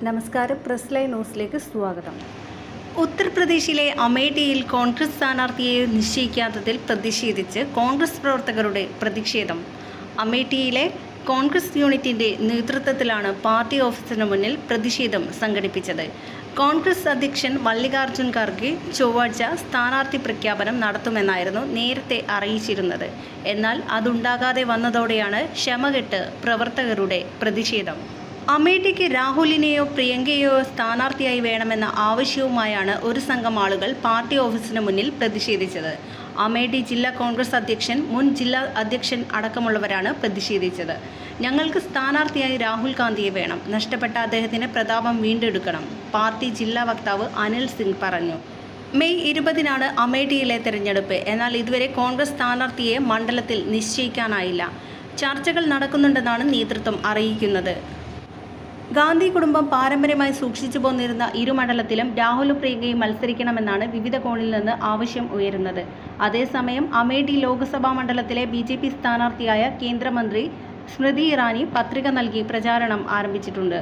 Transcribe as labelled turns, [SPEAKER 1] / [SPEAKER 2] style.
[SPEAKER 1] നമസ്കാരം. Press live ന്യൂസിലേക്ക് സ്വാഗതം. ഉത്തർപ്രദേശിലെ അമേഠിയിൽ കോൺഗ്രസ് സ്ഥാനാർത്ഥിയെ നിശ്ചയിക്കാത്തതിൽ പ്രതിഷേധിച്ച് കോൺഗ്രസ് പ്രവർത്തകരുടെ പ്രതിഷേധം. അമേഠിയിലെ കോൺഗ്രസ് യൂണിറ്റിൻ്റെ നേതൃത്വത്തിലാണ് പാർട്ടി ഓഫീസിന് മുന്നിൽ പ്രതിഷേധം സംഘടിപ്പിച്ചത്. കോൺഗ്രസ് അധ്യക്ഷൻ മല്ലികാർജ്ജുൻ ഖാർഗെ ചൊവ്വാഴ്ച സ്ഥാനാർത്ഥി പ്രഖ്യാപനം നടത്തുമെന്നായിരുന്നു നേരത്തെ അറിയിച്ചിരുന്നത്. എന്നാൽ അതുണ്ടാകാതെ വന്നതോടെയാണ് ക്ഷമകെട്ട് പ്രവർത്തകരുടെ പ്രതിഷേധം. അമേഠിക്ക് രാഹുലിനെയോ പ്രിയങ്കയെയോ സ്ഥാനാർത്ഥിയായി വേണമെന്ന ആവശ്യവുമായാണ് ഒരു സംഘം ആളുകൾ പാർട്ടി ഓഫീസിന് മുന്നിൽ പ്രതിഷേധിച്ചത്. അമേഠി ജില്ലാ കോൺഗ്രസ് അധ്യക്ഷൻ, മുൻ ജില്ലാ അധ്യക്ഷൻ അടക്കമുള്ളവരാണ് പ്രതിഷേധിച്ചത്. ഞങ്ങൾക്ക് സ്ഥാനാർത്ഥിയായി രാഹുൽ ഗാന്ധിയെ വേണം. നഷ്ടപ്പെട്ട അദ്ദേഹത്തിന് പ്രതാപം വീണ്ടെടുക്കണം, പാർട്ടി ജില്ലാ വക്താവ് അനിൽ സിംഗ് പറഞ്ഞു. മെയ് 20-നാണ് അമേഠിയിലെ തെരഞ്ഞെടുപ്പ്. എന്നാൽ ഇതുവരെ കോൺഗ്രസ് സ്ഥാനാർത്ഥിയെ മണ്ഡലത്തിൽ നിശ്ചയിക്കാനായില്ല. ചർച്ചകൾ നടക്കുന്നുണ്ടെന്നാണ് നേതൃത്വം അറിയിക്കുന്നത്. ഗാന്ധി കുടുംബം പാരമ്പര്യമായി സൂക്ഷിച്ചു പോന്നിരുന്ന ഇരുമണ്ഡലത്തിലും രാഹുലും പ്രിയങ്കയും മത്സരിക്കണമെന്നാണ് വിവിധ കോണിൽ നിന്ന് ആവശ്യം ഉയരുന്നത്. അതേസമയം അമേഠി ലോക്സഭാ മണ്ഡലത്തിലെ BJP സ്ഥാനാർത്ഥിയായ കേന്ദ്രമന്ത്രി സ്മൃതി ഇറാനി പത്രിക നൽകി പ്രചാരണം ആരംഭിച്ചിട്ടുണ്ട്.